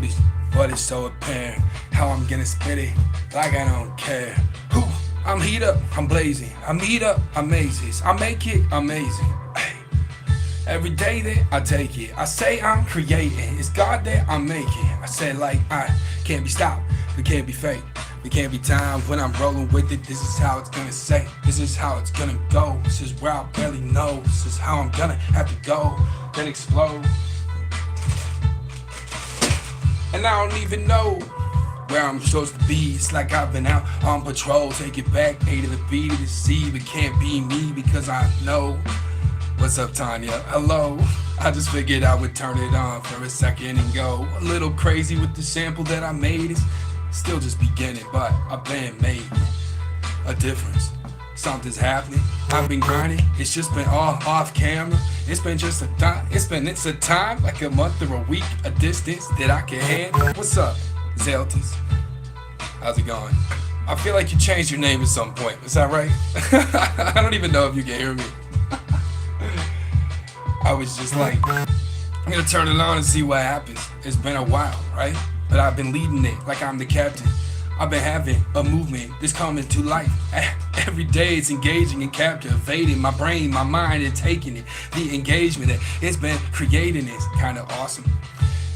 notice, but it's so apparent how I'm gonna spit it like I don't care. Whew, I'm heat up, I'm blazing. I'm heat up, I'm mazes. I make it amazing. Ay. Every day that I take it, I say I'm creating. It's God that I'm making. I say like I can't be stopped, we can't be fake. We can't be timed when I'm rolling with it. This is how it's gonna say. This is how it's gonna go. This is where I barely know. This is how I'm gonna have to go. Then explode. And I don't even know where I'm supposed to be. It's like I've been out on patrol. Take it back, A to the B to the C. But can't be me because I know. What's up, Tanya? Hello. I just figured I would turn it on for a second and go a little crazy with the sample that I made. It's still just beginning, but I've been made a difference. Something's happening. I've been grinding. It's just been all off camera. It's been just a time. It's a time, like a month or a week, a distance that I can handle. What's up, Zeltis? How's it going? I feel like you changed your name at some point. Is that right? I don't even know if you can hear me. I was just like, I'm gonna turn it on and see what happens. It's been a while, right? But I've been leading it like I'm the captain. I've been having a movement that's coming to life. Every day it's engaging and captivating my brain, my mind, and taking it. The engagement that it's been creating is kind of awesome.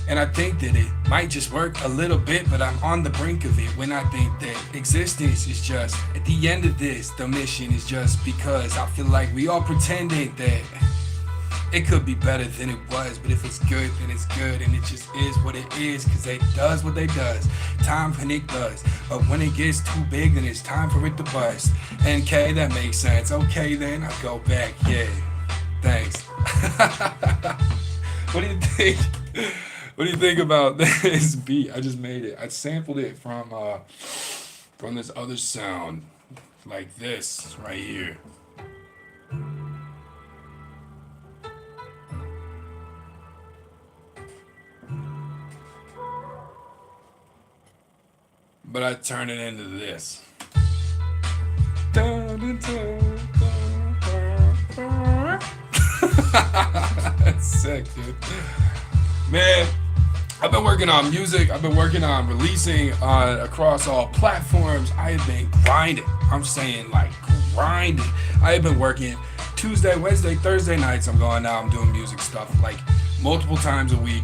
And I think that it might just work a little bit, but I'm on the brink of it when I think that existence is just, at the end of this, the mission is just because I feel like we all pretending that it could be better than it was, but if it's good, then it's good, and it just is what it is, because it does what it does. Time when it does, but when it gets too big, then it's time for it to bust. NK, that makes sense. Okay, then I go back. Yeah, thanks. What do you think? What do you think about this beat? I just made it. I sampled it from this other sound, like this right here. But I turn it into this. That's sick, dude. Man, I've been working on music. I've been working on releasing across all platforms. I have been grinding. I'm saying like grinding. I have been working Tuesday, Wednesday, Thursday nights. I'm going out. I'm doing music stuff like multiple times a week.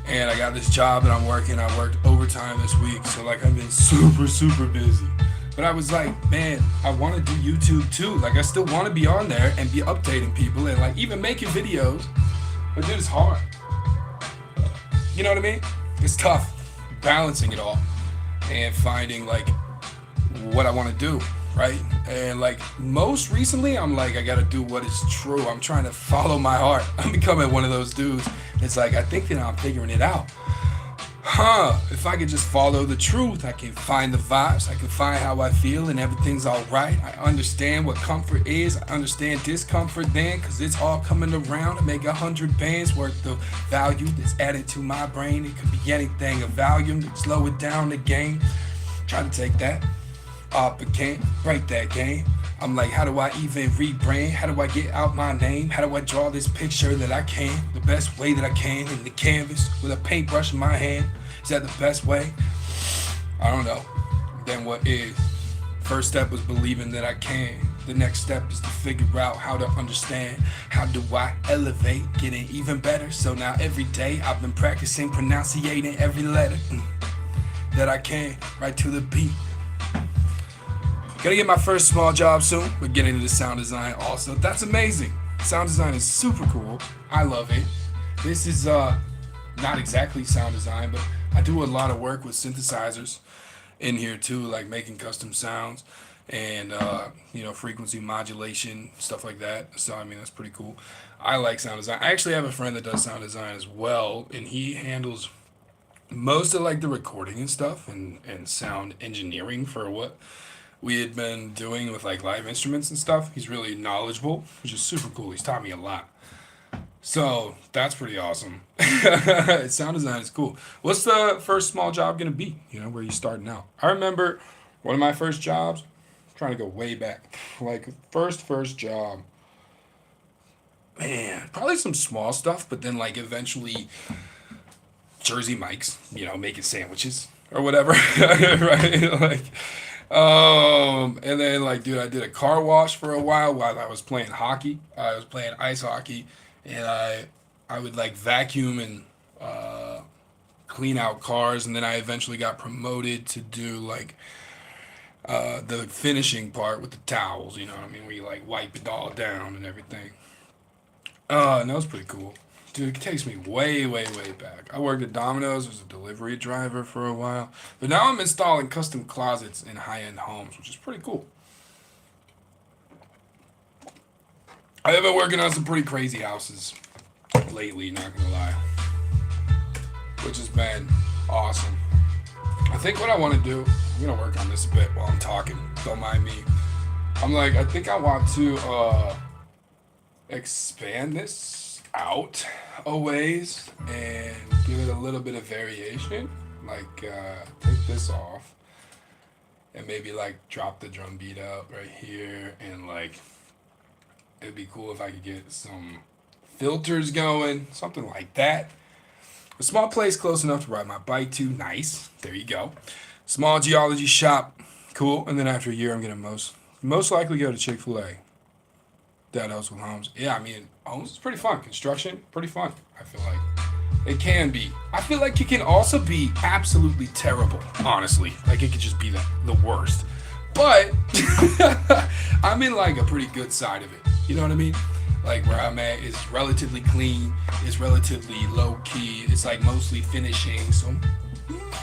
And I got this job that I'm working. I worked overtime this week. So like I've been super busy. But I was like, man, I want to do YouTube too. Like I still want to be on there and be updating people and like even making videos. But dude, it's hard. You know what I mean? It's tough balancing it all and finding like what I want to do, right? And like most recently, I'm like, I got to do what is true. I'm trying to follow my heart. I'm becoming one of those dudes. It's like, I think that I'm figuring it out. If I could just follow the truth, I can find the vibes, I can find how I feel and everything's all right. I understand what comfort is, I understand discomfort then, cause it's all coming around to make 100 bands worth of value that's added to my brain. It could be anything, a volume to slow it down the game. Try to take that up, but can't break that game. I'm like, how do I even rebrand? How do I get out my name? How do I draw this picture that I can, the best way that I can in the canvas with a paintbrush in my hand? Is that the best way? I don't know. Then what is? First step was believing that I can. The next step is to figure out how to understand. How do I elevate, getting even better? So now every day I've been practicing pronunciating every letter that I can, right to the beat. Gonna get my first small job soon. We're getting into sound design also. That's amazing. Sound design is super cool. I love it. This is not exactly sound design, but I do a lot of work with synthesizers in here too, like making custom sounds and frequency modulation, stuff like that. So I mean that's pretty cool. I like sound design. I actually have a friend that does sound design as well, and he handles most of like the recording and stuff and sound engineering for what we had been doing with like live instruments and stuff. He's really knowledgeable, which is super cool. He's taught me a lot. So that's pretty awesome. Sound design is cool. What's the first small job gonna be? Where you starting out? I remember one of my first jobs, trying to go way back, like first job. Man, probably some small stuff, but then like eventually Jersey Mike's, making sandwiches or whatever, right? Like, and then like, dude, I did a car wash for a while I was playing hockey. I was playing ice hockey, and I would like vacuum and clean out cars, and then I eventually got promoted to do like the finishing part with the towels. You know what I mean? Where you like wipe it all down and everything. And that was pretty cool. Dude, it takes me way, way, way back. I worked at Domino's as a delivery driver for a while. But now I'm installing custom closets in high-end homes, which is pretty cool. I have been working on some pretty crazy houses lately, not gonna lie. Which has been awesome. I think what I want to do, I'm gonna work on this a bit while I'm talking. Don't mind me. I think I want to expand this out a ways and give it a little bit of variation. Like take this off and maybe like drop the drum beat out right here, and like it'd be cool if I could get some filters going, something like that. A small place close enough to ride my bike to, nice. There you go. Small geology shop, cool. And then after a year, I'm gonna most likely go to Chick-fil-A. That helps with homes. Yeah, I mean, homes is pretty fun. Construction, pretty fun. I feel like it can be. I feel like it can also be absolutely terrible, honestly. Like it could just be the worst. But I'm in like a pretty good side of it. You know what I mean? Like where I'm at is relatively clean. It's relatively low key. It's like mostly finishing. So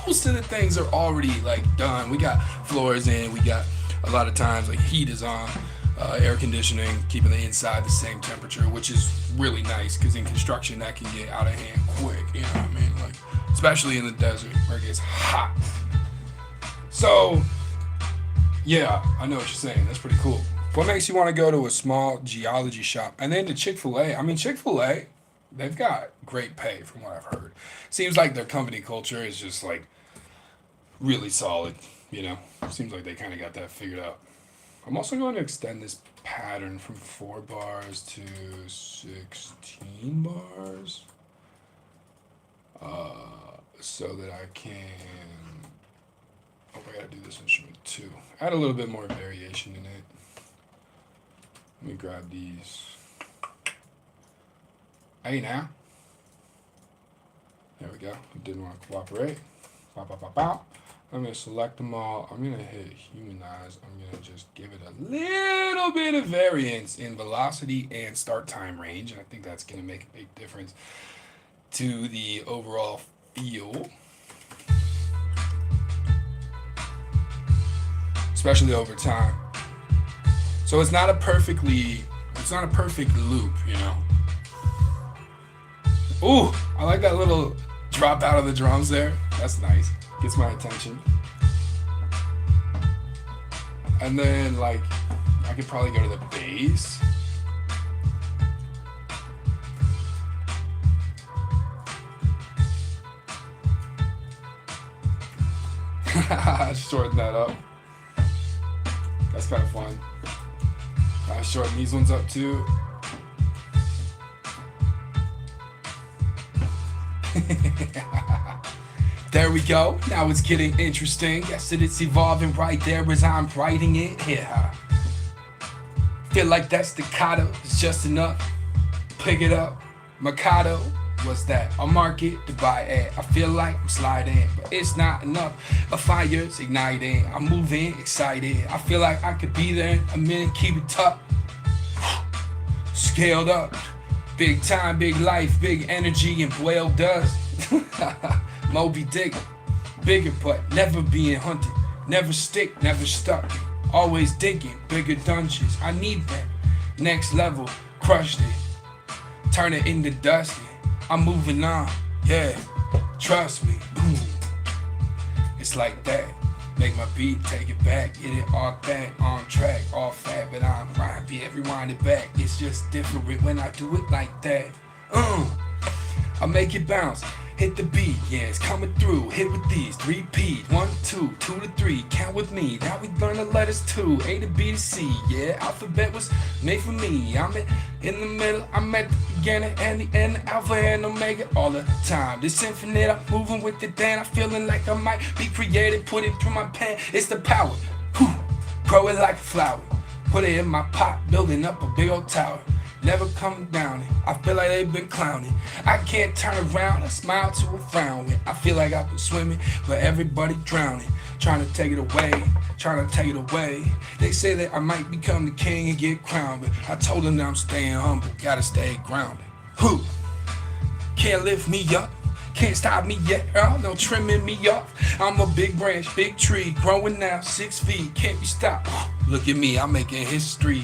most of the things are already like done. We got floors in. We got a lot of times like heat is on. Air conditioning, keeping the inside the same temperature, which is really nice because in construction that can get out of hand quick. You know what I mean? Like, especially in the desert where it gets hot. So, yeah, I know what you're saying. That's pretty cool. What makes you want to go to a small geology shop? And then to Chick-fil-A. I mean, Chick-fil-A, they've got great pay from what I've heard. Seems like their company culture is just like really solid. Seems like they kind of got that figured out. I'm also going to extend this pattern from 4 bars to 16 bars so that I can, I gotta do this instrument too. Add a little bit more variation in it. Let me grab these. Hey now. There we go. It didn't want to cooperate. Pop, pop, pop, pop. I'm going to select them all. I'm going to hit humanize. I'm going to just give it a little bit of variance in velocity and start time range. And I think that's going to make a big difference to the overall feel. Especially over time. So it's not a perfect loop, Ooh, I like that little drop out of the drums there. That's nice. Gets my attention. And then like I could probably go to the bass. Shorten that up. That's kind of fun. I shorten these ones up too. There we go. Now it's getting interesting. Yes, it's evolving right there as I'm writing it. Yeah. Feel like that staccato is just enough. Pick it up. Mikado. What's that? I'll mark it to buy at. I feel like I'm sliding, but it's not enough. A fire's igniting. I'm moving, excited. I feel like I could be there in a minute. Keep it tough. Scaled up. Big time, big life, big energy, and whale does. Moby Dick, bigger but never being hunted. Never stick, never stuck. Always digging, bigger dungeons. I need that. Next level, crushed it. Turn it into dusty. I'm moving on, yeah. Trust me, boom. It's like that. Make my beat, take it back. Get it all back, on track, all fat, but I'm right. Yeah, rewind it back. It's just different when I do it like that. I make it bounce. hit the beat, yeah, it's coming through. Hit with these, 3P, 1, 2, 2 to 3, count with me. Now we learn the letters too, A to B to C, yeah. Alphabet was made for me. I'm in the middle, I'm at the beginning and the end, alpha and omega all the time. This infinite, I'm moving with it, then I'm feeling like I might be created. Put it through my pen, it's the power. Whew. Grow it like a flower, put it in my pot, building up a big old tower. Never coming down it. I feel like they've been clowning. I can't turn around, I smile to a frown. I feel like I've been swimming, but everybody drowning. Trying to take it away, trying to take it away. They say that I might become the king and get crowned, but I told them that I'm staying humble, gotta stay grounded. Who can't lift me up? Can't stop me yet, no trimming me off. I'm a big branch, big tree, growing now 6 feet, can't be stopped. Look at me, I'm making history.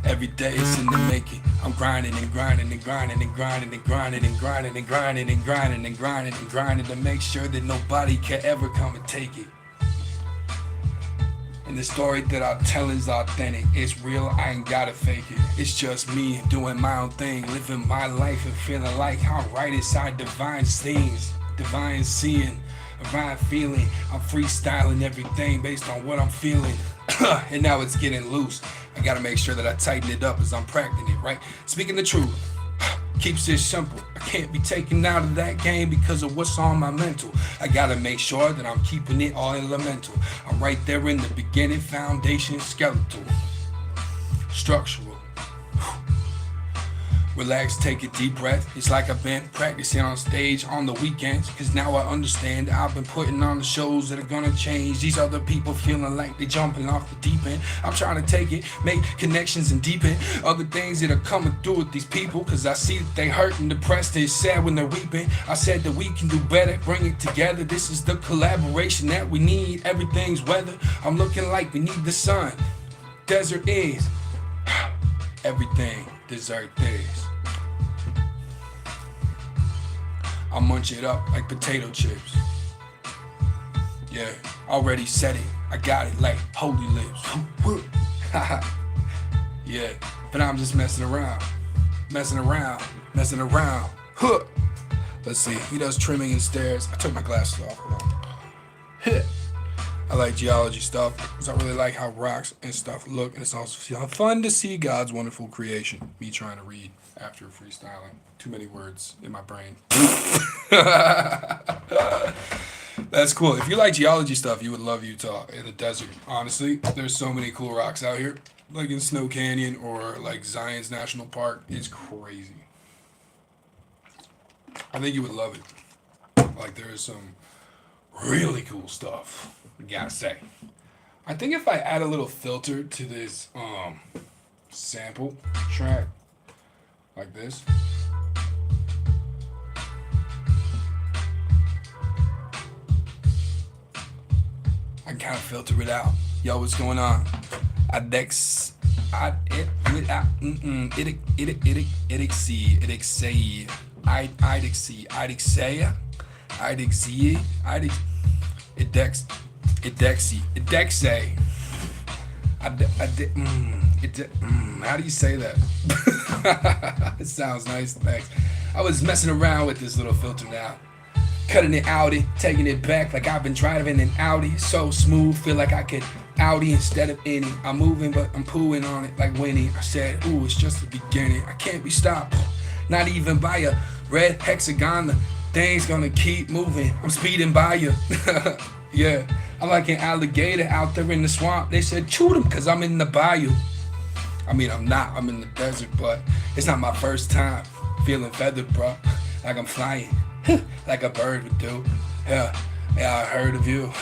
Every day it's in the making. I'm grinding and grinding and grinding and grinding and grinding and grinding and grinding and grinding and grinding and grinding to make sure that nobody can ever come and take it. And the story that I tell is authentic. It's real, I ain't gotta fake it. It's just me doing my own thing, living my life and feeling like I'm right inside divine scenes, divine seeing, divine feeling. I'm freestyling everything based on what I'm feeling. And now it's getting loose. I gotta make sure that I tighten it up as I'm practicing it, right? Speaking the truth, keeps it simple. I can't be taken out of that game because of what's on my mental. I gotta make sure that I'm keeping it all elemental. I'm right there in the beginning, foundation, skeletal, structural. Relax, take a deep breath. It's like I've been practicing on stage on the weekends, cause now I understand I've been putting on the shows that are gonna change these other people feeling like they jumping off the deep end. I'm trying to take it, make connections and deepen other things that are coming through with these people, cause I see that they hurt and depressed and sad when they're weeping. I said that we can do better, bring it together. This is the collaboration that we need. Everything's weather. I'm looking like we need the sun. Desert is everything, dessert is. I munch it up like potato chips. Yeah, already said it. I got it like holy lips. Yeah, but I'm just messing around. Messing around. Messing around. Huh. Let's see, he does trimming and stairs. I took my glasses off. Hold on. I like geology stuff because I really like how rocks and stuff look, and it's also fun to see God's wonderful creation. Me trying to read after freestyling. Too many words in my brain. That's cool. If you like geology stuff, you would love Utah in the desert. Honestly, there's so many cool rocks out here. Like in Snow Canyon or like Zion's National Park. It's crazy. I think you would love it. Like there is some really cool stuff. I gotta say. I think if I add a little filter to this sample track like this. I can kind of filter it out. Yo, what's going on? How do you say that? It sounds nice, thanks. I was messing around with this little filter now. Cutting it outy, taking it back like I've been driving an Audi. So smooth, feel like I could Audi instead of any. I'm moving, but I'm pooing on it like Winnie. I said, ooh, it's just the beginning. I can't be stopped, not even by a red hexagon. The thing's gonna keep moving. I'm speeding by you. Yeah, I'm like an alligator out there in the swamp. They said, shoot him, cause I'm in the bayou. I mean, I'm not, I'm in the desert, but it's not my first time feeling feathered, bro. Like I'm flying. Like a bird would do. Yeah, I heard of you.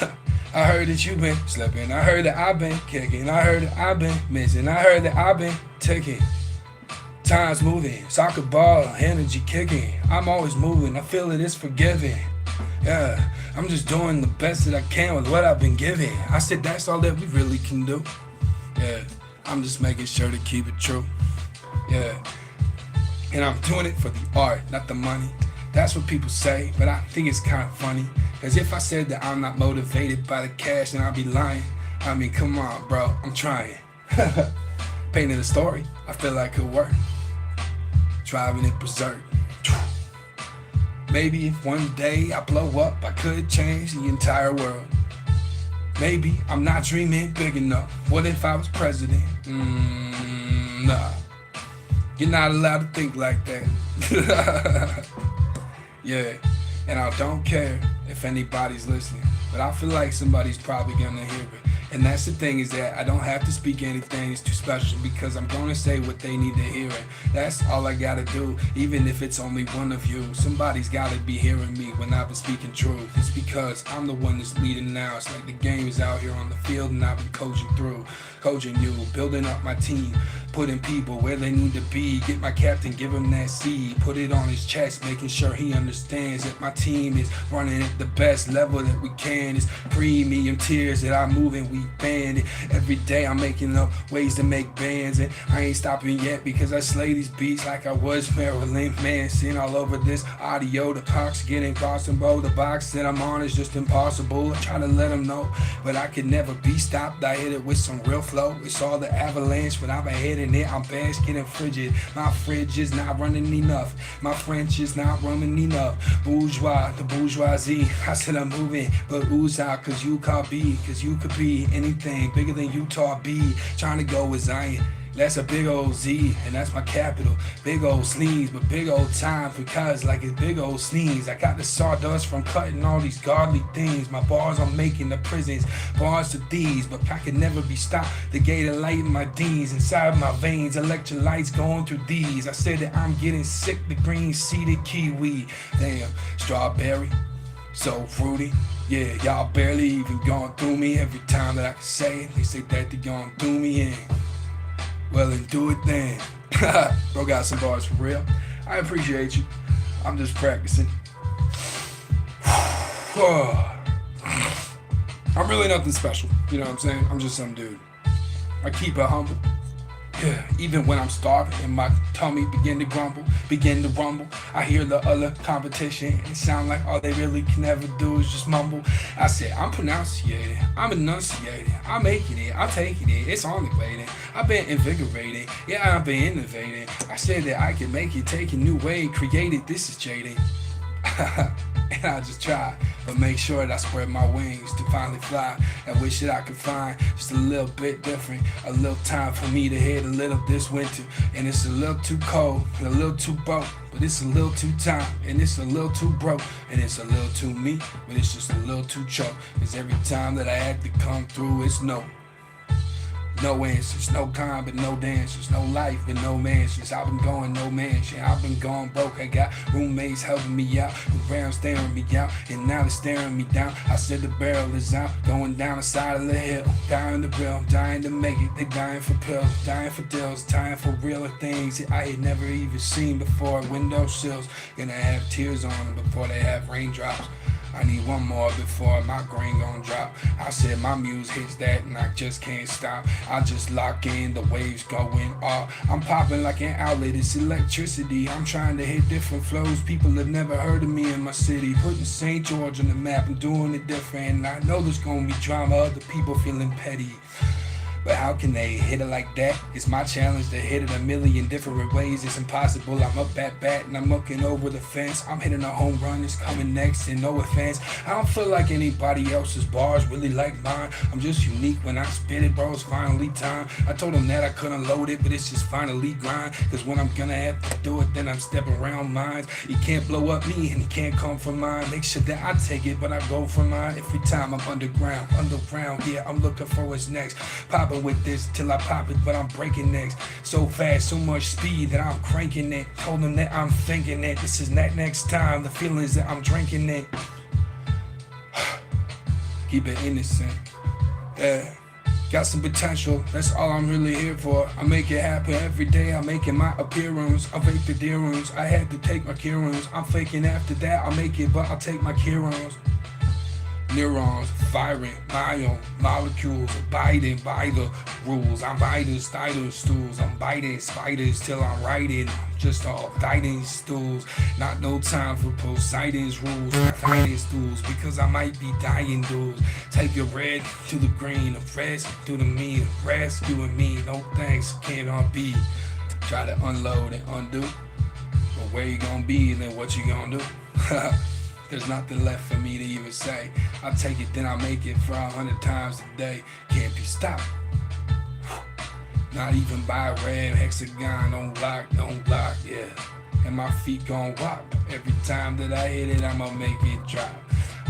I heard that you've been slipping. I heard that I've been kicking. I heard that I've been missing. I heard that I've been ticking. Time's moving. Soccer ball, energy kicking. I'm always moving. I feel it is forgiving. Yeah, I'm just doing the best that I can with what I've been given. I said that's all that we really can do. Yeah, I'm just making sure to keep it true. Yeah, and I'm doing it for the art, not the money. That's what people say, but I think it's kind of funny. Cause if I said that I'm not motivated by the cash, then I'd be lying. I mean, come on, bro, I'm trying. Painting a story, I feel like it could work. Driving it berserk. Maybe if one day I blow up, I could change the entire world. Maybe I'm not dreaming big enough. What if I was president? Nah. You're not allowed to think like that. Yeah. And I don't care if anybody's listening, but I feel like somebody's probably gonna hear it. And that's the thing, is that I don't have to speak anything that's too special, because I'm gonna say what they need to hear. And that's all I gotta do, even if it's only one of you. Somebody's gotta be hearing me when I've been speaking truth. It's because I'm the one that's leading now. It's like the game is out here on the field and I've been coaching you, building up my team, putting people where they need to be. Get my captain, give him that seed, put it on his chest, making sure he understands that my team is running at the best level that we can. It's premium tiers that I move and we band it. Every day I'm making up ways to make bands, and I ain't stopping yet because I slay these beats like I was Marilyn Manson. All over this audio, the clocks getting possible. The box that I'm on is just impossible. I try to let them know, but I can never be stopped. I hit it with some real flow. It's all the avalanche, but I'm ahead in it. I'm basking and frigid. My fridge is not running enough. My French is not running enough. Bourgeois, the bourgeoisie. I said I'm moving, but ooze out, cause you can't be, cause you could be anything bigger than Utah B. Trying to go with Zion. That's a big old Z, and that's my capital. Big old sneeze, but big old time, because like it's big old sneeze. I got the sawdust from cutting all these godly things. My bars are making the prisons, bars to these, but I can never be stopped. The gate of light in my D's, inside my veins, electrolytes going through these. I said that I'm getting sick, the green seeded kiwi. Damn, strawberry, so fruity. Yeah, y'all barely even gone through me. Every time that I can say it, they say that they gone through me in. Well, then do it then. Bro got some bars for real. I appreciate you. I'm just practicing. I'm really nothing special. You know what I'm saying? I'm just some dude. I keep it humble. Yeah, even when I'm starving and my tummy begin to grumble, begin to rumble, I hear the other competition and it sound like all they really can ever do is just mumble. I said, I'm pronunciating, I'm enunciating, I'm making it, I'm taking it, it's on the way. I've been invigorating, yeah, I've been innovating. I said that I can make it, take a new way, created, this is jaded. And I just try, but make sure that I spread my wings to finally fly. I wish that I could find just a little bit different, a little time for me to hit a little this winter. And it's a little too cold, and a little too broke, but it's a little too time, and it's a little too broke, and it's a little too me, but it's just a little too choke. Cause every time that I had to come through, it's no answers, no kind but no dancers, no life but no mansions. I've been going no mansion, I've been going broke. I got roommates helping me out, around staring me out, and now they're staring me down. I said the barrel is out, going down the side of the hill, dying to bill, dying to make it. They dying for pills, dying for deals, dying for realer things that I had never even seen before. Windowsills, gonna have tears on them before they have raindrops. I need one more before my grain gon' drop. I said my muse hits that and I just can't stop. I just lock in, the waves going off. I'm popping like an outlet, it's electricity. I'm trying to hit different flows. People have never heard of me in my city. Putting St. George on the map and doing it different. And I know there's gonna be drama, other people feeling petty. But how can they hit it like that? It's my challenge to hit it a million different ways. It's impossible. I'm up at bat and I'm looking over the fence. I'm hitting a home run, it's coming next, and no offense. I don't feel like anybody else's bars really like mine. I'm just unique when I spit it, bro. It's finally time. I told them that I couldn't load it, but it's just finally grind. Cause when I'm gonna have to do it, then I'm stepping around mines. You can't blow up me and you can't come from mine. Make sure that I take it, but I go for mine. Every time I'm underground, yeah, I'm looking for what's next. Popping with this till I pop it, but I'm breaking next. So fast, so much speed that I'm cranking it. Told them that I'm thinking it. This is that next time. The feelings that I'm drinking it. Keep it innocent. Yeah. Got some potential, that's all I'm really here for. I make it happen every day, I'm making my appearance. I fake the dirhams, I had to take my Kirans. I'm faking after that, I'll make it, but I'll take my Kirans. Neurons firing my own molecules, abiding by the rules. I'm biting spider stools, I'm biting spiders till I'm writing. Just all biting stools, not no time for Poseidon's rules. Fighting stools because I might be dying dudes. Take your red to the green, the rest to the mean, rescuing me. No thanks, cannot be. Try to unload and undo, but where you gonna be and then what you gonna do? There's nothing left for me to even say. I take it, then I make it for 100 times a day. Can't be stopped. Not even by a red hexagon on lock, yeah. And my feet gon' wop. Every time that I hit it, I'ma make it drop.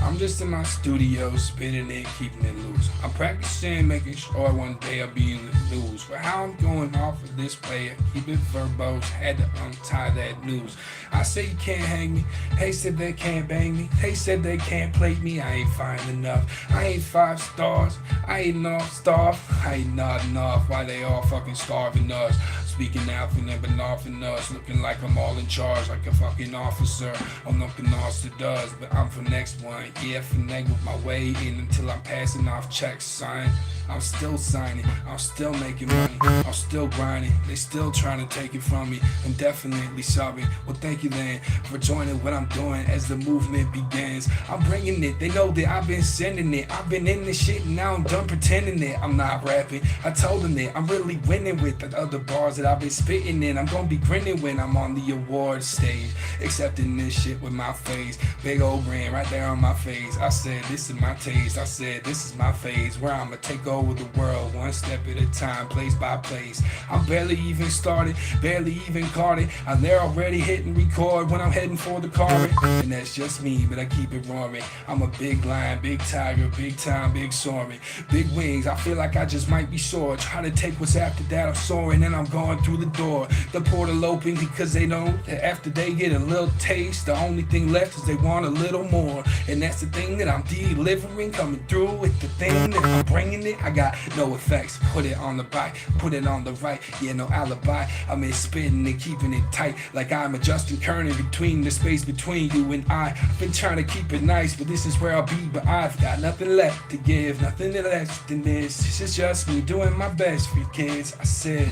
I'm just in my studio, spinning it, keeping it loose. I'm practicing, making sure one day I'll be in the news. For how I'm going off of this way, I keep it verbose, had to untie that news. I say you can't hang me, they said they can't bang me, they said they can't plate me, I ain't fine enough. I ain't 5 stars, I ain't off starved, I ain't nodding off, why they all fucking starving us. Speaking out for them, but offing us, looking like I'm all in charge, like a fucking officer. I'm nothing else it does, but I'm for next one. Yeah, finagle my way in until I'm passing off checks, son. I'm still signing, I'm still making money, I'm still grinding. They still trying to take it from me. I'm definitely sorry. Well, thank you then for joining what I'm doing as the movement begins. I'm bringing it. They know that I've been sending it. I've been in this shit and now I'm done pretending it. I'm not rapping. I told them that I'm really winning with the other bars that I've been spitting in. I'm gonna be grinning when I'm on the award stage, accepting this shit with my face. Big old grin right there on my face. I said this is my taste. I said this is my phase where I'ma take over the world one step at a time, place by place. I'm barely even started, barely even caught it. I'm there already hitting record when I'm heading for the car. And that's just me, but I keep it roaring. I'm a big lion, big tiger, big time, big soaring. Big wings, I feel like I just might be sore. Try to take what's after that, I'm soaring and I'm going through the door. The portal open because they know that after they get a little taste, the only thing left is they want a little more. And that's the thing that I'm delivering, coming through with the thing that I'm bringing it. I got no effects, put it on the bike, put it on the right, yeah, no alibi. I'm in spitting and keeping it tight, like I'm adjusting Kernan between the space between you and I. I've been trying to keep it nice, but this is where I'll be. But I've got nothing left to give, nothing less than this. This is just me doing my best for you kids. I said,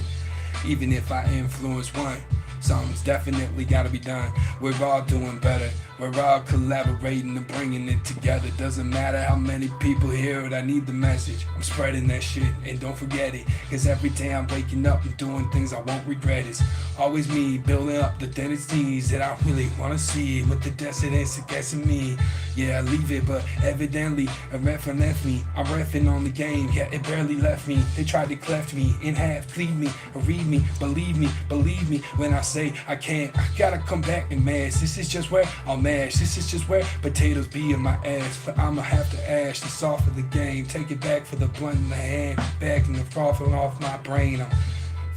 even if I influence one, something's definitely gotta be done. We're all doing better. We're all collaborating and bringing it together. Doesn't matter how many people hear it, I need the message. I'm spreading that shit and don't forget it. Cause every day I'm waking up and doing things I won't regret. It's always me building up the dynasties that I really wanna see. With the descendants against me. Yeah, I leave it, but evidently a referee left me. I'm reffing on the game, yeah, it barely left me. They tried to cleft me in half, plead me, or read me, believe me when I say I can't. I gotta come back and mash. This is just where I'll mash. This is just where potatoes be in my ass. But I'ma have to ash this off of the game. Take it back for the blunt in the hand. Backing the frothing off my brain. I'm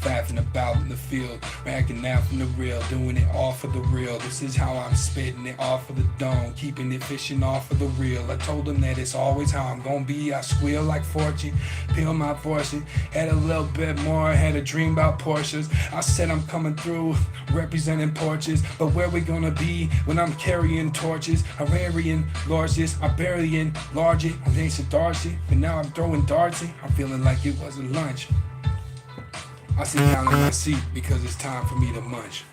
faffing about in the field, backing out from the real, doing it all for the real. This is how I'm spitting it off of the dome, keeping it fishing off of the reel. I told them that it's always how I'm gonna be. I squeal like fortune, peel my fortune. Had a little bit more, had a dream about Porsches. I said I'm coming through, representing porches. But where we gonna be when I'm carrying torches? I'm varying largest, I barely enlarge it. I'm ancient Darcy, but now I'm throwing darts. I'm feeling like it wasn't lunch. I sit down in my seat because it's time for me to munch.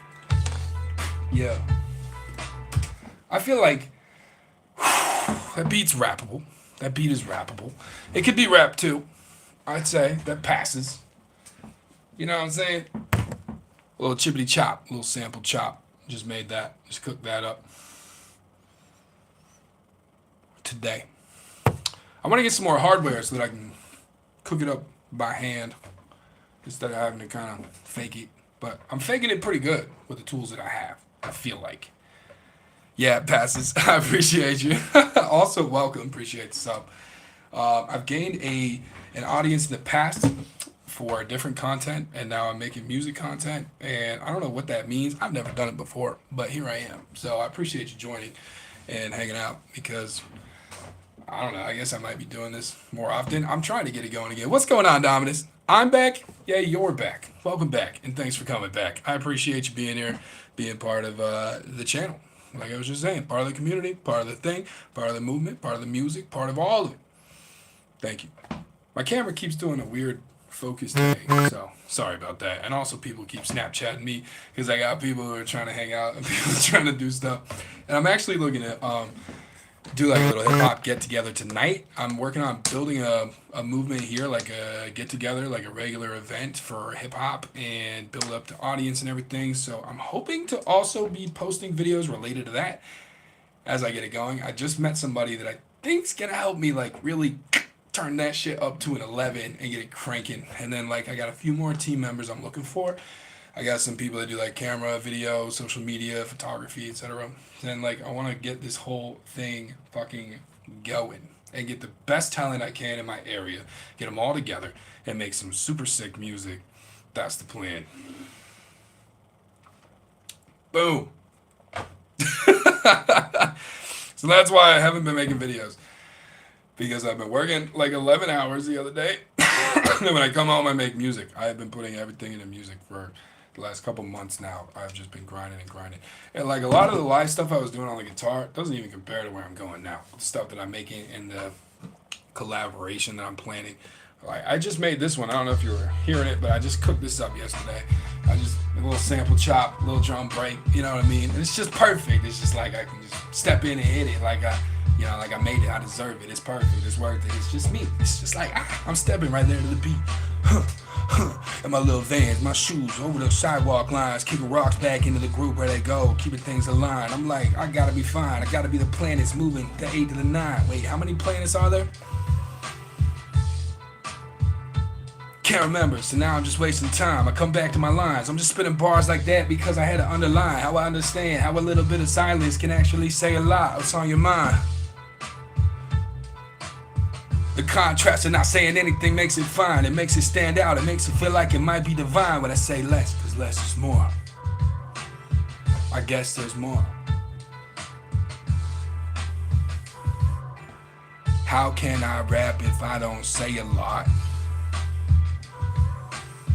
Yeah. I feel like that beat's rappable. That beat is rappable. It could be rap too. I'd say that passes. You know what I'm saying? A little chippity chop, a little sample chop. Just made that. Just cooked that up today. I want to get some more hardware so that I can cook it up by hand, instead of having to kind of fake it. But I'm faking it pretty good with the tools that I have, I feel like. Yeah, it passes. I appreciate you. Also, welcome. Appreciate the sub. I've gained an audience in the past for different content, and now I'm making music content, and I don't know what that means. I've never done it before, but here I am. So I appreciate you joining and hanging out, because I don't know, I guess I might be doing this more often. I'm trying to get it going again. What's going on, Dominus? I'm back. Yeah, you're back. Welcome back, and thanks for coming back. I appreciate you being here, being part of the channel. Like I was just saying, part of the community, part of the thing, part of the movement, part of the music, part of all of it. Thank you. My camera keeps doing a weird focus thing, so sorry about that. And also, people keep Snapchatting me because I got people who are trying to hang out and people trying to do stuff. And I'm actually looking at do like a little hip hop get together tonight. I'm working on building a movement here, like a get together, like a regular event for hip hop, and build up the audience and everything. So I'm hoping to also be posting videos related to that. as I get it going. I just met somebody that I think's gonna help me like really turn that shit up to an 11 and get it cranking. And then like I got a few more team members I'm looking for. I got some people that do like camera, video, social media, photography, etc. And like I want to get this whole thing fucking going and get the best talent I can in my area, get them all together and make some super sick music. That's the plan. Boom. So that's why I haven't been making videos, because I've been working like 11 hours the other day. And then when I come home, I make music. I have been putting everything into music for the last couple months now. I've just been grinding and grinding. And like a lot of the live stuff I was doing on the guitar doesn't even compare to where I'm going now. The stuff that I'm making and the collaboration that I'm planning. Like I just made this one. I don't know if you were hearing it, but I just cooked this up yesterday. I just a little sample chop, a little drum break. You know what I mean? And it's just perfect. It's just like I can just step in and hit it like I made it. I deserve it. It's perfect. It's worth it. It's just me. It's just like I'm stepping right there to the beat. And my little Vans, my shoes over the sidewalk lines, kicking rocks back into the group where they go, keeping things aligned. I'm like, I gotta be fine. I gotta be the planets moving the 8 to the 9. Wait, how many planets are there? Can't remember, so now I'm just wasting time. I come back to my lines. I'm just spitting bars like that because I had to underline how I understand how a little bit of silence can actually say a lot. What's on your mind? The contrast of not saying anything makes it fine. It makes it stand out. It makes it feel like it might be divine when I say less, because less is more. I guess there's more. How can I rap if I don't say a lot?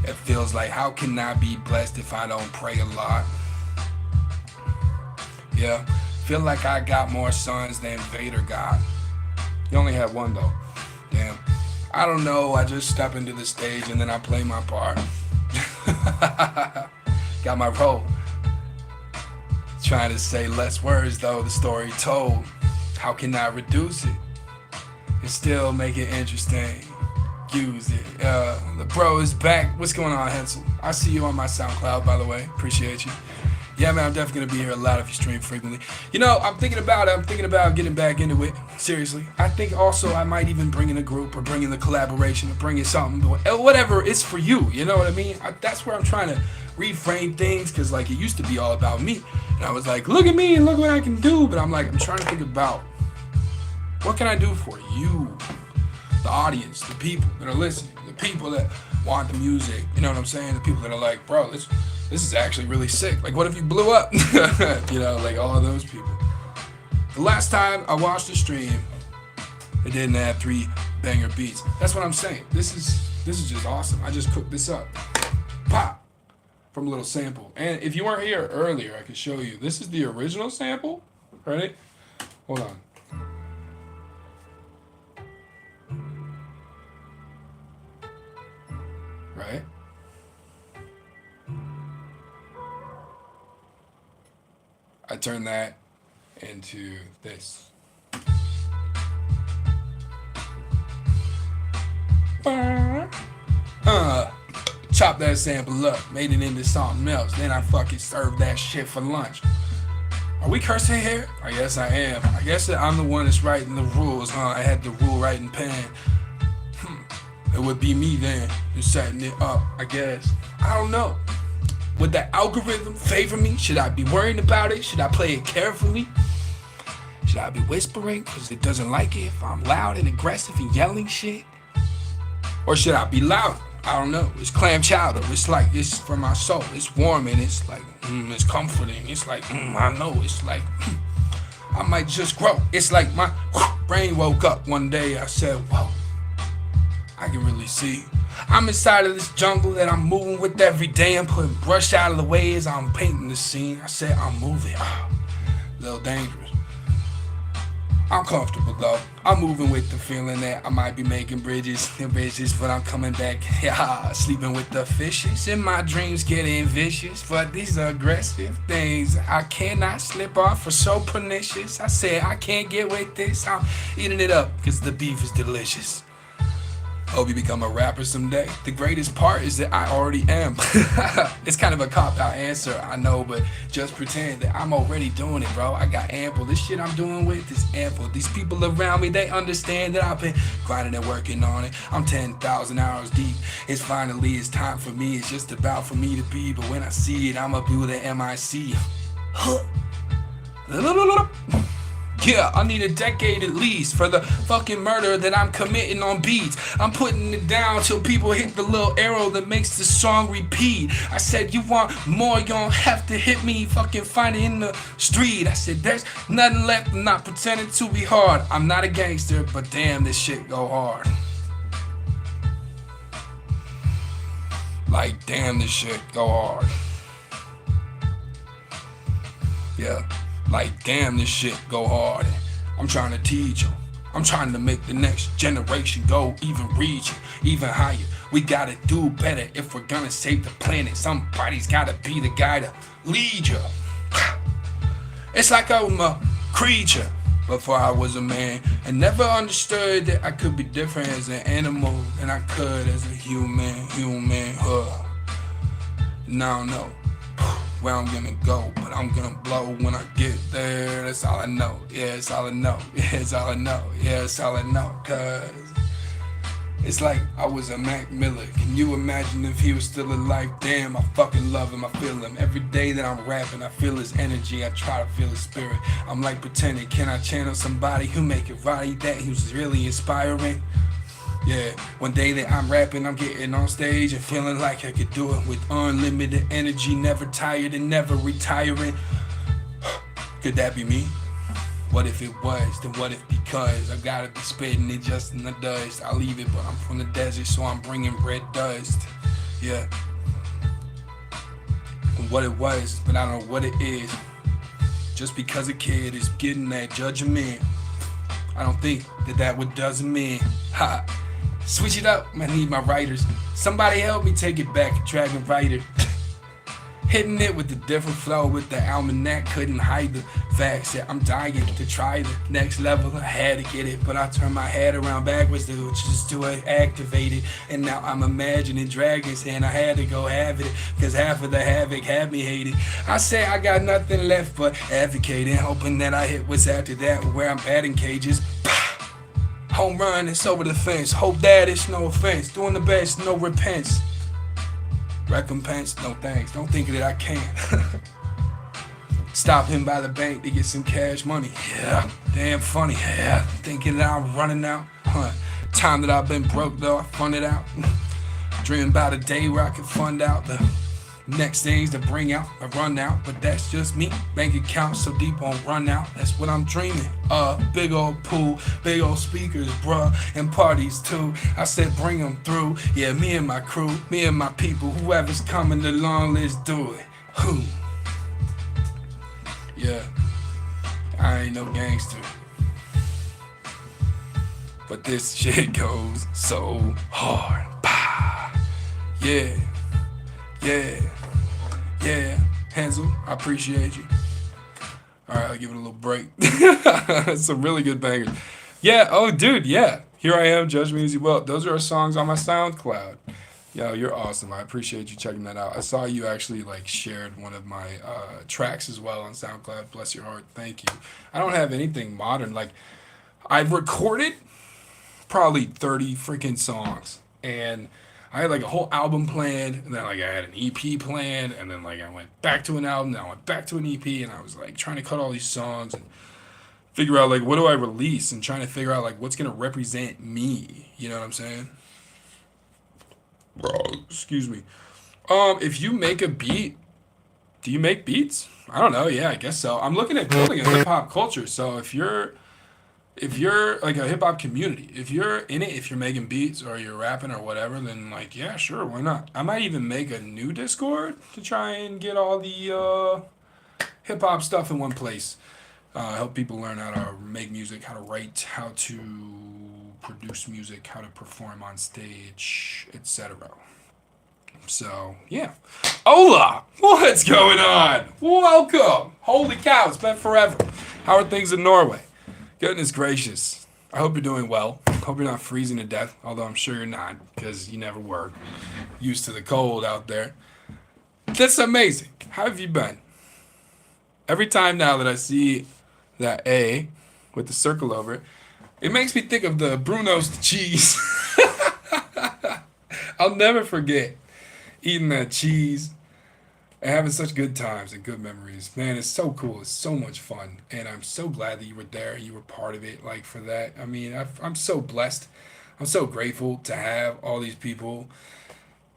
It feels like, how can I be blessed if I don't pray a lot? Yeah, feel like I got more sons than Vader got. You only have one though. Damn. I don't know, I just step into the stage and then I play my part. Got my role. Trying to say less words though, the story told. How can I reduce it and still make it interesting? Use it. The bro is back. What's going on, Hensel? I see you on my SoundCloud, by the way. Appreciate you. Yeah, man, I'm definitely gonna be here a lot if you stream frequently. You know, I'm thinking about it. I'm thinking about getting back into it. Seriously. I think also I might even bring in a group or bring in the collaboration or bring in something. Whatever it's for you. You know what I mean? That's where I'm trying to reframe things, because like it used to be all about me. And I was like, look at me and look what I can do. But I'm like, I'm trying to think about what can I do for you? The audience, the people that are listening, the people that want the music, you know what I'm saying? The people that are like, bro, this is actually really sick. Like, what if you blew up? You know, like all of those people. The last time I watched the stream, it didn't have 3 banger beats. That's what I'm saying. This is just awesome. I just cooked this up. Pop! From a little sample. And if you weren't here earlier, I could show you. This is the original sample. Ready? Hold on. Right? I turn that into this. Chop that sample up, made it into something else. Then I fucking served that shit for lunch. Are we cursing here? I guess I am. I guess that I'm the one that's writing the rules, huh? I had the rule writing pen. It would be me then, just setting it up, I guess. I don't know. Would the algorithm favor me? Should I be worrying about it? Should I play it carefully? Should I be whispering because it doesn't like it if I'm loud and aggressive and yelling shit? Or should I be loud? I don't know. It's clam chowder. It's like, it's for my soul. It's warm and it's like, it's comforting. It's like, I know. It's like, I might just grow. It's like my brain woke up one day. I said, whoa. I can really see. I'm inside of this jungle that I'm moving with every day. I'm putting brush out of the way as I'm painting the scene. I said I'm moving. A little dangerous. I'm comfortable though. I'm moving with the feeling that I might be making bridges and bridges, but I'm coming back. Yeah, sleeping with the fishes. In my dreams getting vicious. But these are aggressive things I cannot slip off for so pernicious. I said I can't get with this. I'm eating it up because the beef is delicious. Hope you become a rapper someday. The greatest part is that I already am. It's kind of a cop-out answer, I know, but just pretend that I'm already doing it, bro. I got ample. This shit I'm doing with is ample. These people around me, they understand that I've been grinding and working on it. I'm 10,000 hours deep. It's time for me. It's just about for me to be. But when I see it, I'ma do the MIC. Yeah, I need a decade at least for the fucking murder that I'm committing on beats. I'm putting it down till people hit the little arrow that makes the song repeat. I said, you want more, you don't have to hit me, fucking find it in the street. I said, there's nothing left, I'm not pretending to be hard. I'm not a gangster, but damn, this shit go hard. Like, damn, this shit go hard. Yeah. Like, damn, this shit go hard. I'm trying to teach them. I'm trying to make the next generation go even reach even higher. We gotta do better if we're gonna save the planet. Somebody's gotta be the guy to lead you. It's like I'm a creature before I was a man, and never understood that I could be different as an animal than I could as a human. Now I know where I'm gonna go, but I'm gonna blow when I get there. That's all I know. Yeah, it's all I know. Yeah, it's all I know. Yeah, it's all I know. Cause it's like I was a Mac Miller. Can you imagine if he was still alive? Damn, I fucking love him. I feel him. Every day that I'm rapping, I feel his energy. I try to feel his spirit. I'm like pretending, can I channel somebody who make it right? That he was really inspiring. Yeah, one day that I'm rapping, I'm getting on stage and feeling like I could do it with unlimited energy, never tired and never retiring. Could that be me? What if it was? Then what if because I gotta be spitting it just in the dust? I leave it, but I'm from the desert, so I'm bringing red dust. Yeah. And what it was, but I don't know what it is. Just because a kid is getting that judgment, I don't think that what doesn't mean. Ha. Switch it up, I need my writers. Somebody help me take it back, Dragon Writer. Hitting it with a different flow with the almanac. Couldn't hide the facts that I'm dying to try the next level. I had to get it, but I turned my head around backwards just to activate it. And now I'm imagining dragons and I had to go have it, cause half of the havoc had me hated. I say I got nothing left but advocating, hoping that I hit what's after that where I'm batting cages. Home run, it's over the fence. Hope that it's no offense. Doing the best, no repents. Recompense, no thanks. Don't think that I can. Stop him by the bank to get some cash money. Yeah, damn funny. Yeah, thinking that I'm running out. Time that I've been broke though, I funded out. Dreaming about a day where I can fund out the next things to bring out, I run out, but that's just me. Bank account so deep on run out, that's what I'm dreaming. Big old pool, big old speakers, bruh, and parties too. I said bring them through, yeah, me and my crew, me and my people, whoever's coming along, let's do it. Who? Yeah, I ain't no gangster, but this shit goes so hard. Bah. Yeah. Yeah, Hansel, I appreciate you. Alright, I'll give it a little break. Some really good bangers. Yeah, oh dude, yeah. Here I am, Judge Me As You Will. Those are our songs on my SoundCloud. Yo, you're awesome. I appreciate you checking that out. I saw you actually like shared one of my tracks as well on SoundCloud. Bless your heart. Thank you. I don't have anything modern. Like, I've recorded probably 30 freaking songs. And I had like a whole album planned, and then like I had an EP planned, and then like I went back to an album, then I went back to an EP, and I was like trying to cut all these songs and figure out like what do I release, and trying to figure out like what's gonna represent me. You know what I'm saying? Bro, excuse me. If you make a beat, do you make beats? I don't know. Yeah, I guess so. I'm looking at building a hip hop culture. So if you're like a hip hop community, if you're in it, if you're making beats or you're rapping or whatever, then like, yeah, sure, why not? I might even make a new Discord to try and get all the hip hop stuff in one place. Help people learn how to make music, how to write, how to produce music, how to perform on stage, etc. So, yeah. Hola! What's going on? Welcome! Holy cow, it's been forever. How are things in Norway? Goodness gracious. I hope you're doing well. Hope you're not freezing to death, although I'm sure you're not, because you never were used to the cold out there. That's amazing. How have you been? Every time now that I see that A with the circle over it, it makes me think of the Bruno's cheese. I'll never forget eating that cheese and having such good times and good memories. Man, it's so cool. It's so much fun. And I'm so glad that you were there. You were part of it. Like, for that, I mean, I'm so blessed. I'm so grateful to have all these people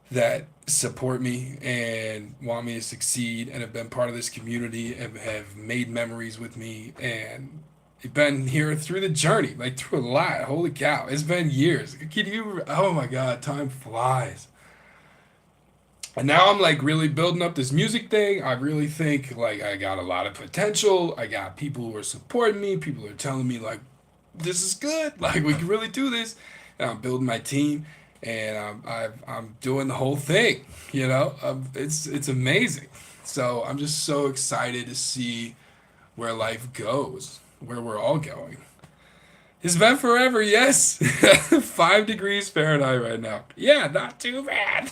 that support me and want me to succeed and have been part of this community and have made memories with me and been here through the journey, like through a lot. Holy cow, it's been years. Can you? Oh my God, time flies. And now I'm like really building up this music thing. I really think like I got a lot of potential. I got people who are supporting me. People are telling me like this is good. Like we can really do this. And I'm building my team, and I'm doing the whole thing. You know, it's amazing. So I'm just so excited to see where life goes, where we're all going. It's been forever, yes. 5 degrees Fahrenheit right now. Yeah, not too bad.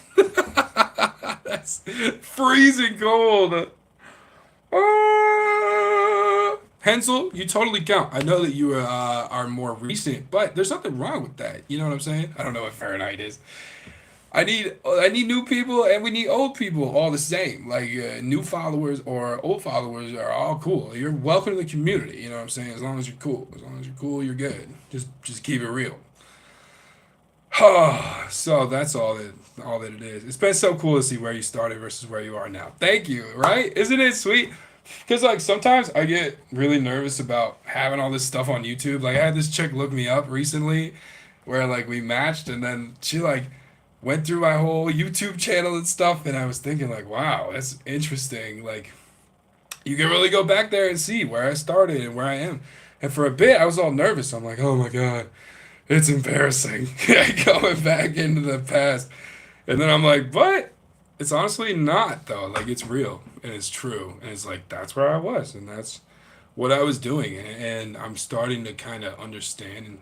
That's freezing cold. Hensel, you totally count. I know that you are more recent, but there's nothing wrong with that. You know what I'm saying? I don't know what Fahrenheit is. I need new people and we need old people all the same. Like new followers or old followers are all cool. You're welcome to the community. You know what I'm saying? As long as you're cool. As long as you're cool, you're good. Just keep it real. So that's all that it is. It's been so cool to see where you started versus where you are now. Thank you. Right? Isn't it sweet? Because like sometimes I get really nervous about having all this stuff on YouTube. Like I had this chick look me up recently, where like we matched, and then she like went through my whole YouTube channel and stuff, and I was thinking like, wow, that's interesting. Like you can really go back there and see where I started and where I am. And for a bit, I was all nervous. I'm like, oh my God, it's embarrassing going back into the past. And then I'm like, but it's honestly not though. Like it's real and it's true. And it's like, that's where I was and that's what I was doing. And I'm starting to kind of understand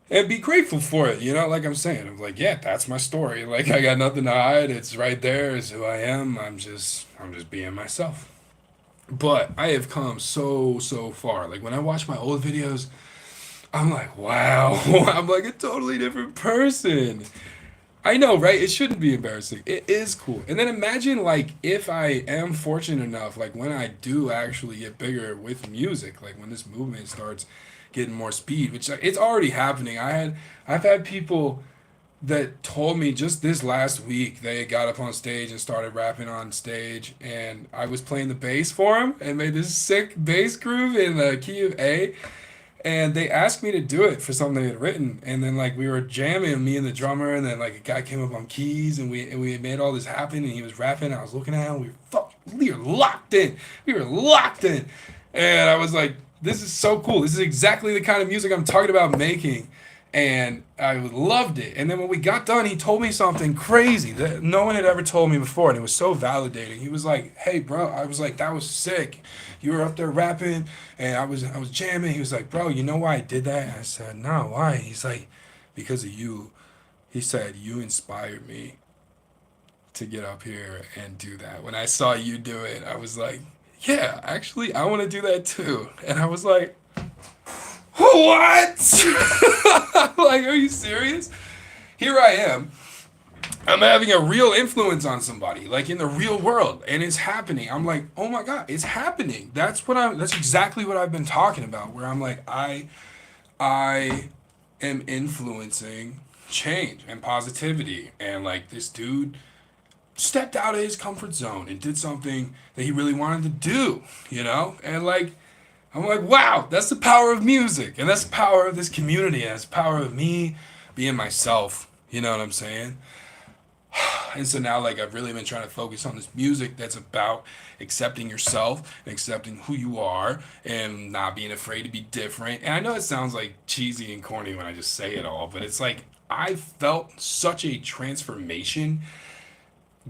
and be grateful for it. You know, like I'm saying, I'm like, yeah, that's my story. Like I got nothing to hide. It's right there. It's who I am. I'm just being myself. But I have come so far. Like when I watch my old videos, I'm like, wow, I'm like a totally different person. I know, right? It shouldn't be embarrassing. It is cool. And then imagine like if I am fortunate enough, like when I do actually get bigger with music, like when this movement starts getting more speed, which it's already happening. I've had people that told me just this last week they got up on stage and started rapping on stage, and I was playing the bass for them and made this sick bass groove in the key of A, and they asked me to do it for something they had written, and then like we were jamming, me and the drummer, and then like a guy came up on keys, and we made all this happen, and he was rapping, I was looking at him, we were locked in, and I was like, this is so cool, this is exactly the kind of music I'm talking about making, and I loved it. And then when we got done, he told me something crazy that no one had ever told me before, and it was so validating. He was like, "Hey, bro," I was like, "That was sick. You were up there rapping, and I was jamming." He was like, "Bro, you know why I did that?" And I said, "No, why?" He's like, "Because of you." He said, "You inspired me to get up here and do that. When I saw you do it, I was like, yeah, actually, I want to do that too." And I was like, what? Like, are you serious? Here I am. I'm having a real influence on somebody, like in the real world, and it's happening. I'm like, oh my God, it's happening. That's exactly what I've been talking about, where I'm like, I am influencing change and positivity. And like this dude stepped out of his comfort zone and did something that he really wanted to do, you know? And like, I'm like, wow, that's the power of music, and that's the power of this community, and that's the power of me being myself. You know what I'm saying? And so now, like, I've really been trying to focus on this music that's about accepting yourself and accepting who you are and not being afraid to be different. And I know it sounds like cheesy and corny when I just say it all, but it's like I felt such a transformation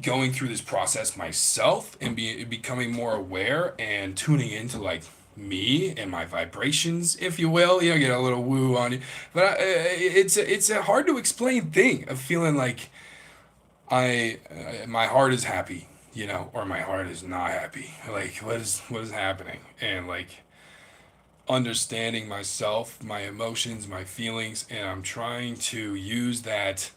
going through this process myself and becoming more aware and tuning into like me and my vibrations, if you will. You know, get a little woo on you. But it's a hard to explain thing of feeling like my heart is happy, you know, or my heart is not happy. Like what is happening? And like understanding myself, my emotions, my feelings, and I'm trying to use that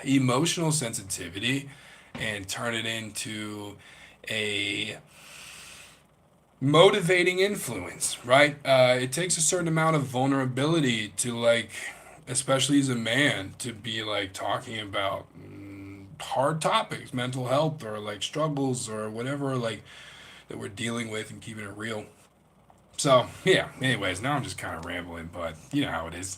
emotional sensitivity and turn it into a motivating influence, right? It takes a certain amount of vulnerability to like, especially as a man, to be like talking about hard topics, mental health or like struggles or whatever like that we're dealing with and keeping it real. So yeah. Anyways, now I'm just kind of rambling, but you know how it is.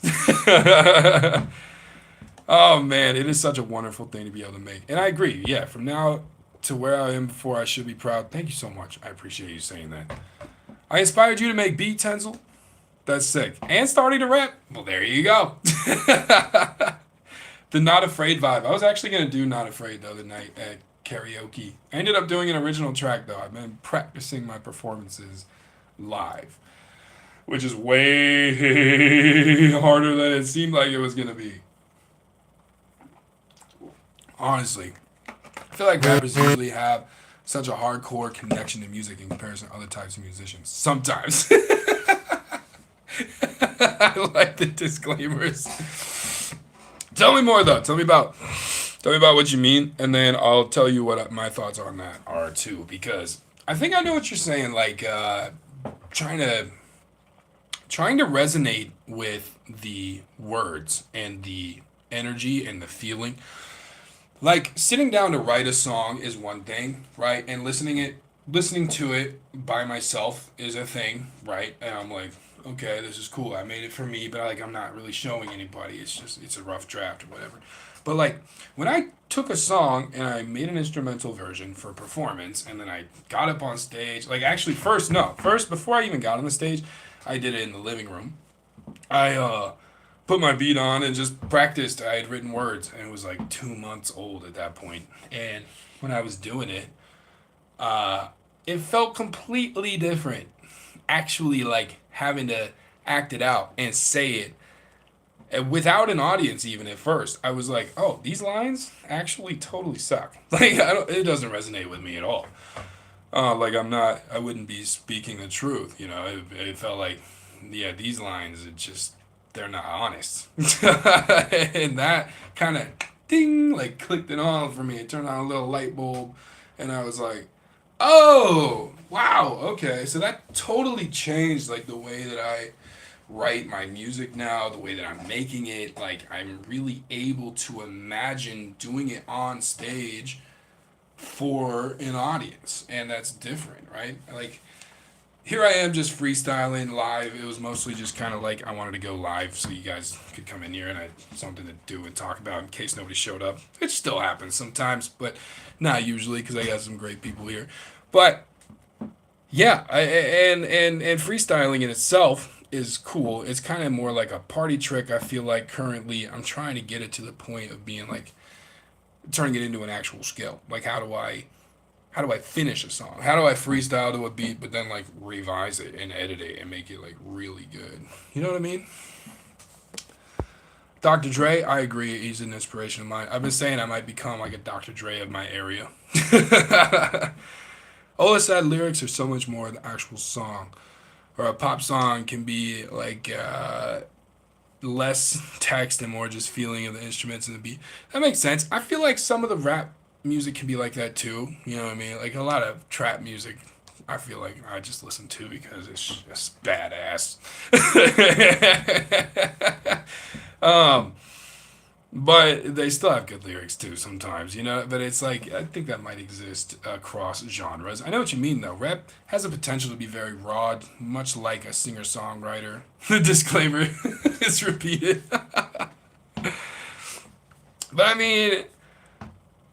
Oh man, it is such a wonderful thing to be able to make, and I agree. Yeah, from now to where I am before, I should be proud. Thank you so much. I appreciate you saying that. I inspired you to make beat, Tenzel. That's sick. And starting to rap. Well, there you go. The Not Afraid vibe. I was actually gonna do Not Afraid the other night at karaoke. I ended up doing an original track though. I've been practicing my performances live, which is way harder than it seemed like it was gonna be. Honestly, I feel like rappers usually have such a hardcore connection to music in comparison to other types of musicians. Sometimes. I like the disclaimers. Tell me more though. Tell me about what you mean, and then I'll tell you what my thoughts on that are too. Because I think I know what you're saying. Like trying to trying to resonate with the words and the energy and the feeling. Like sitting down to write a song is one thing, right? And listening to it by myself is a thing, right? And I'm like, okay, this is cool. I made it for me, but like I'm not really showing anybody. It's a rough draft or whatever. But like when I took a song and I made an instrumental version for performance and then I got up on stage, like actually first before I even got on the stage, I did it in the living room. I put my beat on and just practiced. I had written words and it was like 2 months old at that point. And when I was doing it, uh, it felt completely different. Actually, like having to act it out and say it without an audience, even at first, I was like, "Oh, these lines actually totally suck." Like, it doesn't resonate with me at all. Like, I wouldn't be speaking the truth. You know, it felt like, yeah, these lines, they're not honest. And that kind of ding, like clicked it on for me. It turned on a little light bulb, and I was like, oh, wow, okay. So that totally changed like the way that I write my music now, the way that I'm making it. Like I'm really able to imagine doing it on stage for an audience, and that's different, right? Like here I am just freestyling live. It was mostly just kind of like I wanted to go live so you guys could come in here and I had something to do and talk about in case nobody showed up. It still happens sometimes, but not usually because I got some great people here. But yeah, and freestyling in itself is cool. It's kind of more like a party trick. I feel like currently I'm trying to get it to the point of being like turning it into an actual skill. Like how do I finish a song? How do I freestyle to a beat, but then like revise it and edit it and make it like really good? You know what I mean? Dr. Dre, I agree. He's an inspiration of mine. I've been saying I might become like a Dr. Dre of my area. All the sad lyrics are so much more than the actual song. Or a pop song can be like less text and more just feeling of the instruments and the beat. That makes sense. I feel like some of the rap music can be like that too. You know what I mean? Like a lot of trap music, I feel like I just listen to because it's just badass. um, but they still have good lyrics too sometimes, you know. But it's like I think that might exist across genres. I know what you mean though. Rap has a potential to be very raw, much like a singer-songwriter. The disclaimer is repeated. But I mean,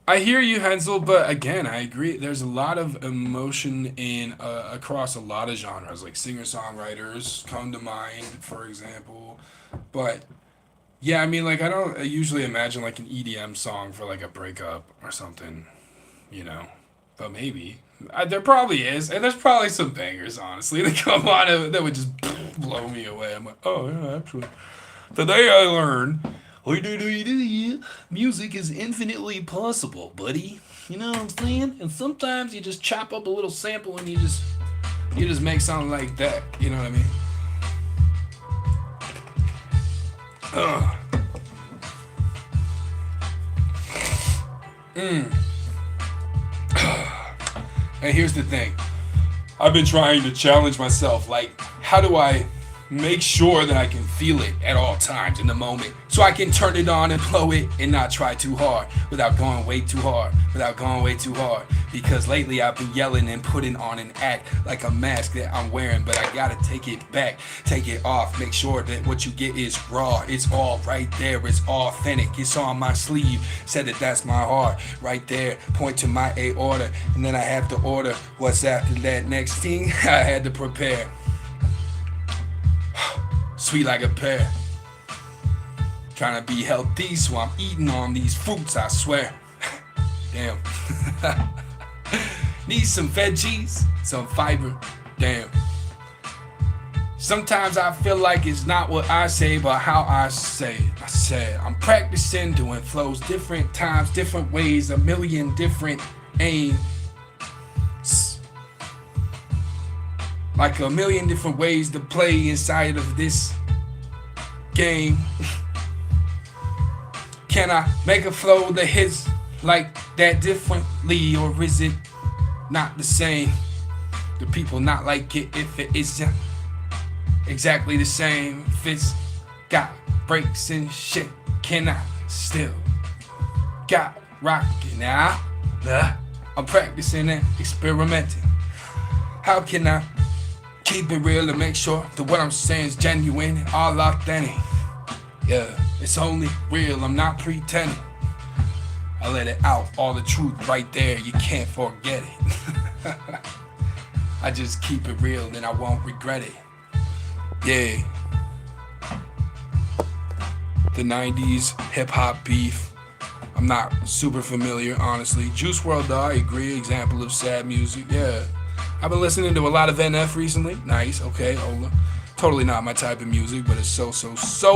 I hear you, Hensel, but again, I agree. There's a lot of emotion in across a lot of genres, like singer-songwriters come to mind, for example. But yeah, I mean, like I don't usually imagine like an EDM song for like a breakup or something, you know. But maybe There probably is, and there's probably some bangers, honestly, that come on that would just blow me away. I'm like, oh yeah, actually. Today I learned, music is infinitely possible, buddy. You know what I'm saying? And sometimes you just chop up a little sample and you just make something like that. You know what I mean? Ugh. And here's the thing. I've been trying to challenge myself. Like, how do I make sure that I can feel it at all times in the moment so I can turn it on and blow it and not try too hard without going way too hard, because lately I've been yelling and putting on an act like a mask that I'm wearing, but I gotta take it back, take it off, make sure that what you get is raw. It's all right there, it's authentic, it's on my sleeve, said that that's my heart right there, point to my aorta, and then I have to order what's after that next thing I had to prepare. Sweet like a pear. Trying to be healthy, so I'm eating on these fruits, I swear. Damn. Need some veggies, some fiber. Damn. Sometimes I feel like it's not what I say, but how I say. I said I'm practicing doing flows different times, different ways, a million different aims. Like a million different ways to play inside of this game. Can I make a flow that hits like that differently, or is it not the same? Do people not like it if it isn't exactly the same? If it's got breaks and shit, can I still got rockin' now? I'm practicing and experimenting. How can I keep it real and make sure that what I'm saying is genuine and all authentic? Yeah, it's only real, I'm not pretending. I let it out, all the truth right there, you can't forget it. I just keep it real and I won't regret it. Yeah. The 90s hip-hop beef, I'm not super familiar, honestly. Juice WRLD, though, I agree, example of sad music, yeah. I've been listening to a lot of NF recently. Nice, okay, Ola. Totally not my type of music, but it's so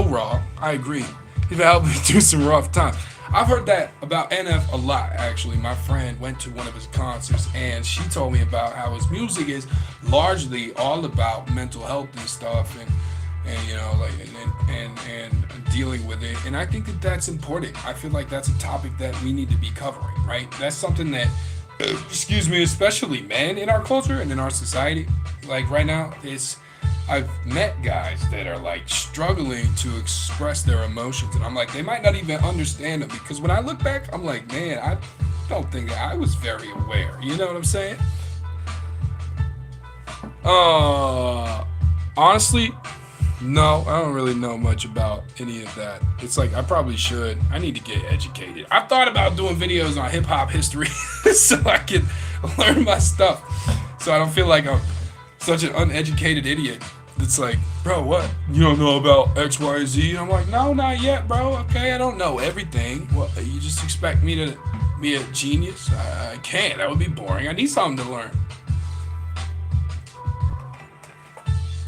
raw. I agree. You've helped me through some rough times. I've heard that about NF a lot, actually. My friend went to one of his concerts, and she told me about how his music is largely all about mental health and stuff, and you know, like, and dealing with it. And I think that that's important. I feel like that's a topic that we need to be covering, right? That's something that, excuse me, especially men in our culture and in our society, like right now, I've met guys that are like struggling to express their emotions, and I'm like, they might not even understand them, because when I look back, I'm like, man, I don't think I was very aware. You know what I'm saying? Honestly, no, I don't really know much about any of that. It's like, I probably should. I need to get educated. I've thought about doing videos on hip hop history so I can learn my stuff, so I don't feel like I'm such an uneducated idiot. It's like, bro, what? You don't know about X, Y, Z? And I'm like, no, not yet, bro. Okay, I don't know everything. What, you just expect me to be a genius? I can't. That would be boring. I need something to learn.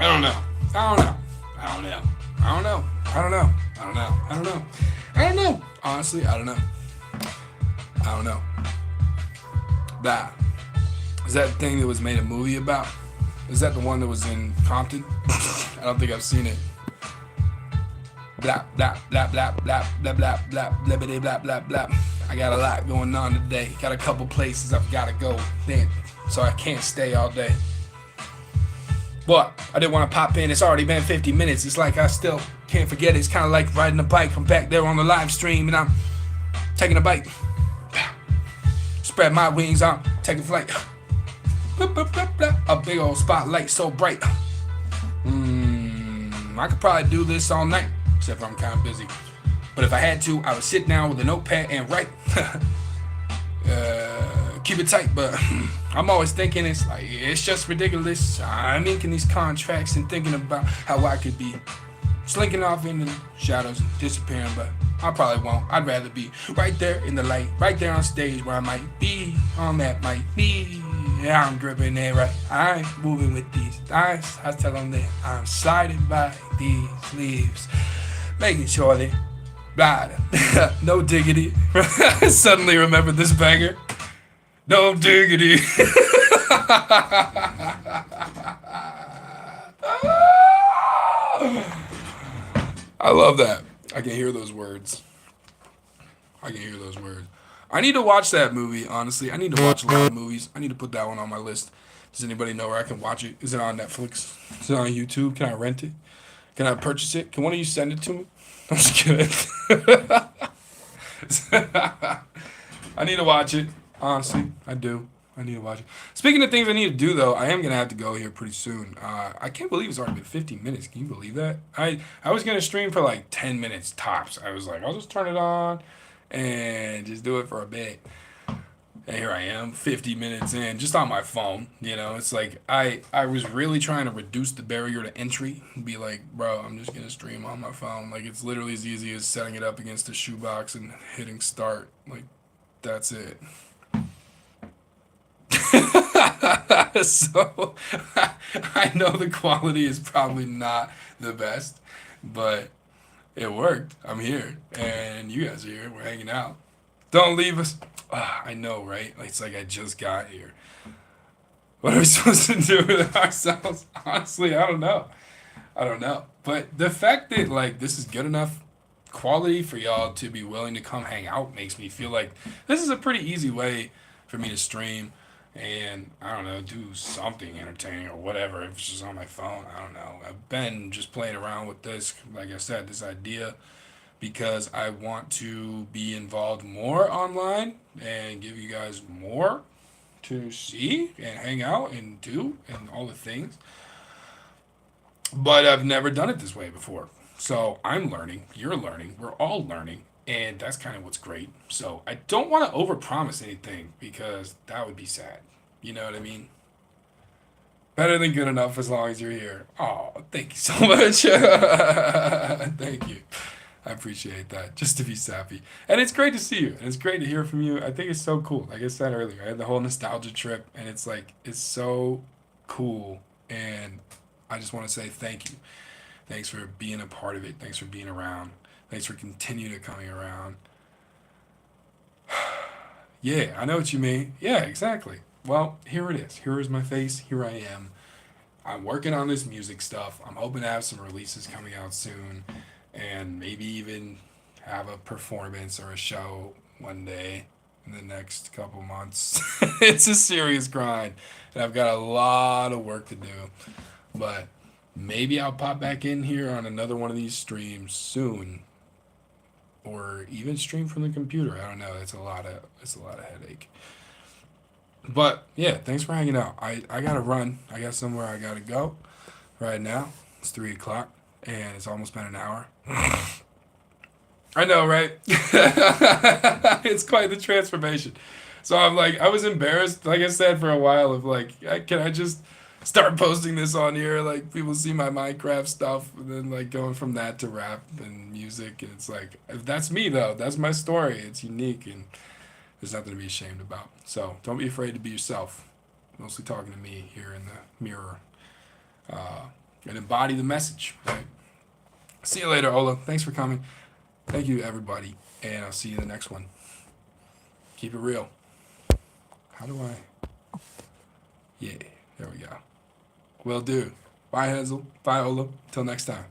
I don't know. Honestly, I don't know. That. Is that the thing that was made a movie about? Is that the one that was in Compton? I don't think I've seen it. Blah, blah, blah, blah, blah, blah, blah, blah, blah, blah, blah, blah, blah. I got a lot going on today. Got a couple places I've got to go. Then, so I can't stay all day. But I didn't want to pop in. It's already been 50 minutes. It's like I still can't forget it. It's kind of like riding a bike. I'm back there on the live stream and I'm taking a bite. Spread my wings out, taking flight. A big old spotlight so bright. I could probably do this all night, except I'm kind of busy. But if I had to, I would sit down with a notepad and write. Keep it tight, but I'm always thinking it's just ridiculous. I'm inking these contracts and thinking about how I could be slinking off into the shadows and disappearing, but I probably won't. I'd rather be right there in the light, right there on stage where I might be on that mic. Be Yeah, I'm gripping it right. I'm moving with these thighs. I tell them that I'm sliding by these leaves, making sure they ride. No diggity. Suddenly remember this banger. No diggity. I love that. I can hear those words. I can hear those words. I need to watch that movie, honestly. I need to watch a lot of movies. I need to put that one on my list. Does anybody know where I can watch it? Is it on Netflix? Is it on YouTube? Can I rent it? Can I purchase it? Can one of you send it to me? I'm just kidding. I need to watch it. Honestly, I do. I need to watch it. Speaking of things I need to do, though, I am gonna have to go here pretty soon. I can't believe it's already been 15 minutes. Can you believe that? I was gonna stream for like 10 minutes tops. I was like, I'll just turn it on and just do it for a bit. And here I am, 50 minutes in, just on my phone. You know, it's like I was really trying to reduce the barrier to entry and be like, bro, I'm just gonna stream on my phone. Like it's literally as easy as setting it up against a shoebox and hitting start. Like that's it. So I know the quality is probably not the best, but it worked. I'm here, and you guys are here. We're hanging out. Don't leave us. I know, right? It's like I just got here. What are we supposed to do with ourselves? Honestly, I don't know. I don't know. But the fact that like this is good enough quality for y'all to be willing to come hang out makes me feel like this is a pretty easy way for me to stream and I don't know, do something entertaining or whatever. If it's just on my phone, I don't know. I've been just playing around with this, like I said, this idea because I want to be involved more online and give you guys more to see and hang out and do and all the things. But I've never done it this way before. So I'm learning, you're learning, we're all learning, and that's kind of what's great. So I don't want to overpromise anything because that would be sad. You know what I mean? Better than good enough as long as you're here. Oh, thank you so much. Thank you. I appreciate that. Just to be sappy. And it's great to see you. And it's great to hear from you. I think it's so cool. Like I said earlier, I had the whole nostalgia trip and it's like it's so cool. And I just want to say thank you. Thanks for being a part of it. Thanks for being around. Thanks for continuing to coming around. Yeah, I know what you mean. Yeah, exactly. Well, here it is. Here is my face. Here I am. I'm working on this music stuff. I'm hoping to have some releases coming out soon and maybe even have a performance or a show one day in the next couple months. It's a serious grind and I've got a lot of work to do. But maybe I'll pop back in here on another one of these streams soon or even stream from the computer. I don't know. It's a lot of headache. But yeah, thanks for hanging out. I gotta run. I got somewhere I gotta go right now. It's 3 o'clock and it's almost been an hour. I know, right? It's quite the transformation. So I'm like, I was embarrassed, like I said, for a while of like, can I just start posting this on here? Like people see my Minecraft stuff and then like going from that to rap and music. And it's like, if that's me though. That's my story. It's unique and there's nothing to be ashamed about. So don't be afraid to be yourself. Mostly talking to me here in the mirror. And embody the message, right? See you later, Ola. Thanks for coming. Thank you, everybody. And I'll see you in the next one. Keep it real. How do I? Yeah, there we go. Will do. Bye, Hazel. Bye, Ola. Till next time.